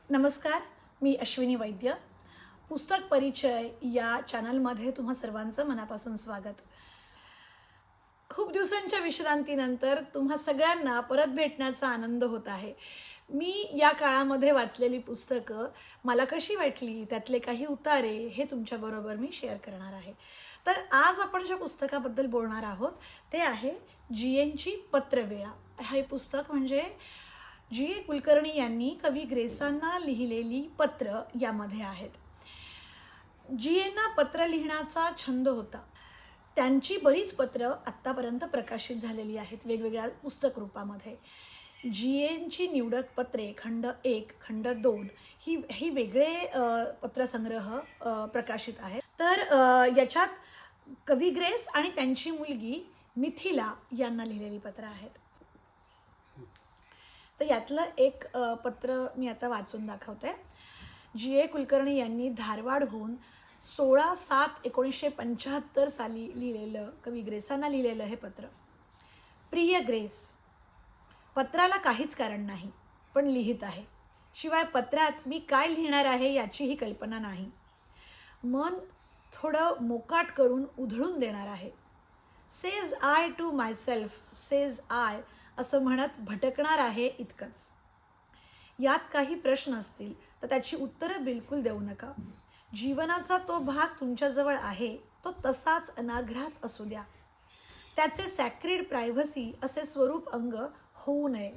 नमस्कार, मी अश्विनी वैद्य. पुस्तक परिचय या चॅनलमध्ये तुम्हा सर्वांचं मनापासून स्वागत. खूप दिवसांच्या विश्रांतीनंतर तुम्हा सगळ्यांना परत भेटण्याचा आनंद होत आहे. मी या काळामध्ये वाचलेली पुस्तकं मला कशी वाटली, त्यातले काही उतारे हे तुमच्याबरोबर मी शेअर करणार आहे. तर आज आपण ज्या पुस्तकाबद्दल बोलणार आहोत ते आहे जी.एनची पत्रवेळा. हे पुस्तक म्हणजे जी.ए. कुलकर्णी यांनी कवी ग्रेसांना लिहिलेली पत्र यामध्ये आहेत. जी.एंना पत्र लिहिण्याचा छंद होता. त्यांची बरीच पत्र आत्तापर्यंत प्रकाशित झालेली आहेत वेगवेगळ्या पुस्तक रूपामध्ये. जी.एंची निवडक पत्रे खंड 1, खंड 2 ही वेगळे पत्रसंग्रह प्रकाशित आहेत. तर याच्यात कवी ग्रेस आणि त्यांची मुलगी मिथिला यांना लिहिलेली पत्र आहेत. तर यातलं एक पत्र मी आता वाचून दाखवते. जी.ए. कुलकर्णी यांनी धारवाडहून 16/7/1975 साली लिहिलेलं, कवी ग्रेसांना लिहिलेलं हे पत्र. प्रिय ग्रेस, पत्राला काहीच कारण नाही, पण लिहित आहे. शिवाय पत्रात मी काय लिहिणार आहे याचीही कल्पना नाही. मन थोडं मोकाट करून उधळून देणार आहे. Says I to myself, says I असं म्हणत भटकणार आहे इतकंच. यात काही प्रश्न असतील तर त्याची उत्तरं बिलकुल देऊ नका. जीवनाचा तो भाग तुमच्याजवळ आहे, तो तसाच अनाघ्रात असू द्या. त्याचे सॅक्रेड प्रायव्हसी असे स्वरूप अंग होऊ नये.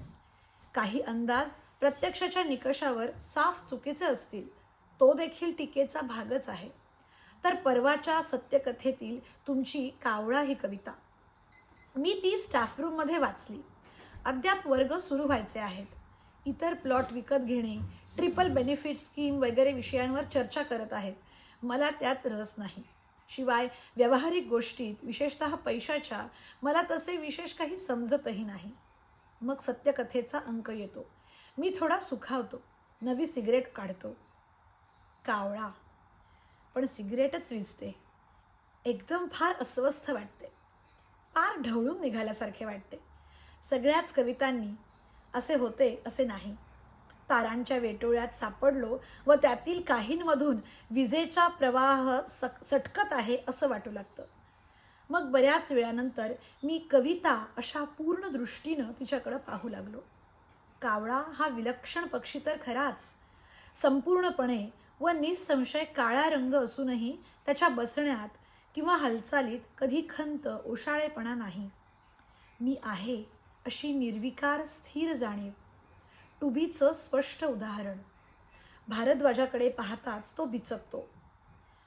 काही अंदाज प्रत्यक्षाच्या निकषावर साफ चुकीचे असतील, तो देखील टीकेचा भागच आहे. तर परवाच्या सत्यकथेतील तुमची कावळा ही कविता मी ती स्टाफरूममध्ये वाचली. अद्याप वर्ग सुरू व्हायचे आहेत. इतर प्लॉट विकत घेणे, ट्रिपल बेनिफिट स्कीम वगैरे विषयांवर चर्चा करत आहेत. मला त्यात रस नाही. शिवाय व्यावहारिक गोष्टीत, विशेषतः पैशाच्या, मला तसे विशेष काही समजतही नाही. मग सत्यकथेचा अंक येतो. मी थोडा सुखावतो, नवी सिगरेट काढतो. कावळा, पण सिगरेटच विजते. एकदम फार अस्वस्थ वाटते. फार ढवळून निघाल्यासारखे वाटते. सगळ्याच कवितांनी असे होते असे नाही. तारांच्या वेटोळ्यात सापडलो व त्यातील काहींमधून विजेचा प्रवाह सटकत आहे असं वाटू लागतं. मग बऱ्याच वेळानंतर मी कविता अशा पूर्ण दृष्टीनं तिच्याकडं पाहू लागलो. कावळा हा विलक्षण पक्षी तर खराच, संपूर्णपणे व निसंशय काळा रंग असूनही त्याच्या बसण्यात किंवा हालचालीत कधी खंत, ओशाळेपणा नाही. मी आहे अशी निर्विकार स्थिर जाणीव, टुबीचं स्पष्ट उदाहरण. भारद्वाजाकडे पाहताच तो बिचकतो.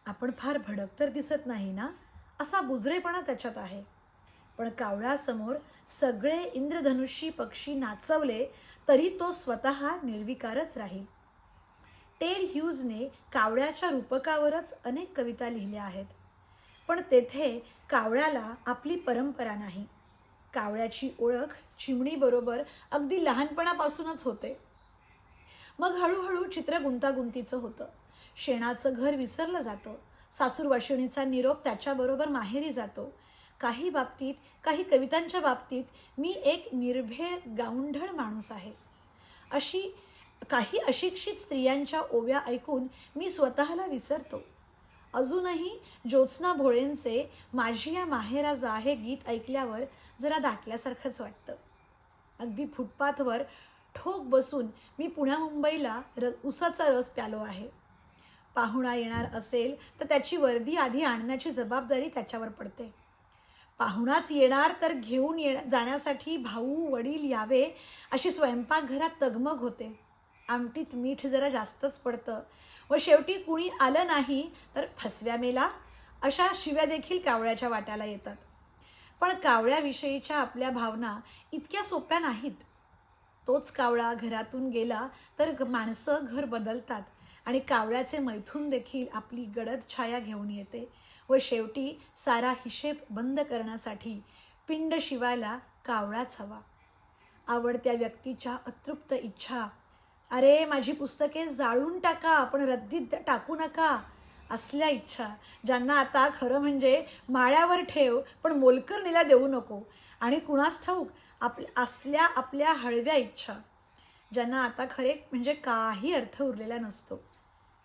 आपण फार भडक तर दिसत नाही ना, असा बुजरेपणा त्याच्यात आहे. पण कावळ्यासमोर सगळे इंद्रधनुष्यी पक्षी नाचवले तरी तो स्वतः निर्विकारच राहील. टेड ह्यूजने कावळ्याच्या रूपकावरच अनेक कविता लिहिल्या आहेत, पण तेथे कावळ्याला आपली परंपरा नाही. कावळ्याची ओळख चिमणीबरोबर अगदी लहानपणापासूनच होते. मग हळूहळू चित्र गुंतागुंतीचं होतं. शेणाचं घर विसरलं जातं. सासूरवाशिणीचा निरोप त्याच्याबरोबर माहेरी जातो. काही बाबतीत, काही कवितांच्या बाबतीत मी एक निर्भेळ गावंढळ माणूस आहे. काही अशिक्षित स्त्रियांच्या ओव्या ऐकून मी स्वतःला विसरतो. अजूनही ज्योत्स्ना भोळेंचे माझी या माहेरा जा हे गीत ऐकल्यावर जरा दाटल्यासारखंच वाटतं. अगदी फुटपाथवर ठोक बसून मी पुण्या मुंबईला उसाचा रस प्यालो आहे. पाहुणा येणार असेल तर त्याची वर्दी आधी आणण्याची जबाबदारी त्याच्यावर पडते. पाहुणाच येणार तर घेऊन जाण्यासाठी भाऊ वडील यावे अशी स्वयंपाकघरात तगमग होते. आमटीत मीठ जरा जास्तच पडतं व शेवटी कुणी आलं नाही तर फसव्या मेला अशा शिव्या देखील कावळ्याच्या वाट्याला येतात. पण कावळ्याविषयीच्या आपल्या भावना इतक्या सोप्या नाहीत. तोच कावळा घरातून गेला तर माणसं घर बदलतात आणि कावळ्याचे मैथून देखील आपली गडद छाया घेऊन येते व शेवटी सारा हिशेब बंद करण्यासाठी पिंड शिवायला कावळाच हवा. आवडत्या व्यक्तीच्या अतृप्त इच्छा, अरे माझी पुस्तके जाळून टाका पण रद्दीत टाकू नका, असल्या इच्छा, ज्यांना आता खरं म्हणजे माळ्यावर ठेव पण मोलकरणीला देऊ नको, आणि कुणास ठाऊक आपल्या हळव्या इच्छा, ज्यांना आता खरे म्हणजे काही अर्थ उरलेला नसतो.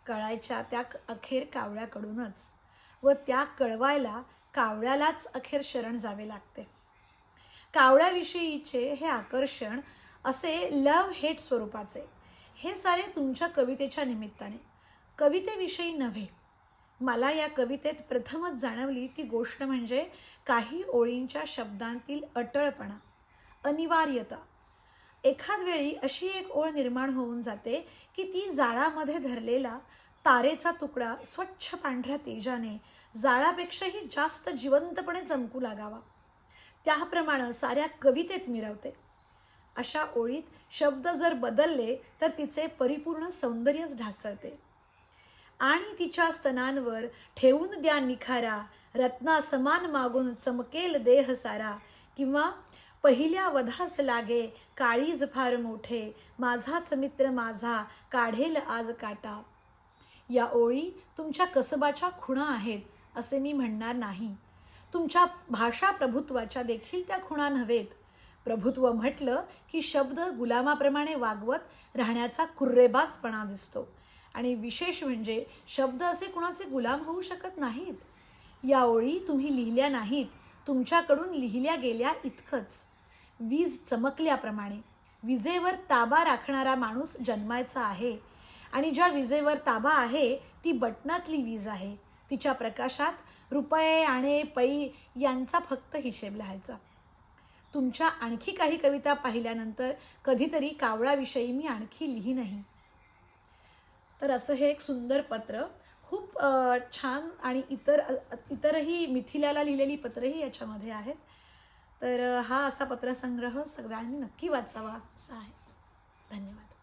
कळायच्या त्या अखेर कावळ्याकडूनच, व त्या कळवायला कावळ्यालाच अखेर शरण जावे लागते. कावळ्याविषयीचे हे आकर्षण असे लव्ह हेट स्वरूपाचे, हे सारे तुमच्या कवितेच्या निमित्ताने, कवितेविषयी नव्हे. मला या कवितेत प्रथमच जाणवली ती गोष्ट म्हणजे काही ओळींच्या शब्दांतील अटळपणा, अनिवार्यता. एखाद वेळी अशी एक ओळ निर्माण होऊन जाते की ती जाळामध्ये धरलेला तारेचा तुकडा स्वच्छ पांढऱ्या तेजाने जाळापेक्षाही जास्त जिवंतपणे चमकू लागावा, त्याप्रमाणे साऱ्या कवितेत मिरवते. अशा ओळीत शब्द जर बदलले तर तिचे परिपूर्ण सौंदर्यच ढासळते. आणि तिच्या स्तनांवर ठेवून द्या निखारा, रत्ना समान मागून चमकेल देह सारा, किंवा पहिल्या वधास लागे काळीज फार मोठे, माझाच मित्र माझा काढेल आज काटा. या ओळी तुमच्या कसबाच्या खुणा आहेत असे मी म्हणणार नाही. तुमच्या भाषा प्रभुत्वाच्या देखील त्या खुणा नव्हेत. प्रभुत्व म्हटलं की शब्द गुलामाप्रमाणे वागवत राहण्याचा कुर्रेबाजपणा दिसतो. आणि विशेष म्हणजे शब्द असे कुणाचे गुलाम होऊ शकत नाहीत. या ओळी तुम्ही लिहिल्या नाहीत, तुमच्याकडून लिहिल्या गेल्या इतकंच. वीज चमकल्याप्रमाणे विजेवर ताबा राखणारा माणूस जन्मायचा आहे, आणि ज्या विजेवर ताबा आहे ती बटनातली वीज आहे. तिच्या प्रकाशात रुपये आणे पै यांचा फक्त हिशेब लिहायचा. तुमच्या आणखी काही कविता पाहिल्यानंतर कधीतरी कावळाविषयी मी आणखी लिहीनही. तर असं हे एक सुंदर पत्र, खूप छान, आणि इतरही मिथिलाला लिहिलेली पत्रही याच्यामध्ये आहेत. तर हा असा पत्रसंग्रह सगळ्यांनी नक्की वाचावा असा आहे. धन्यवाद.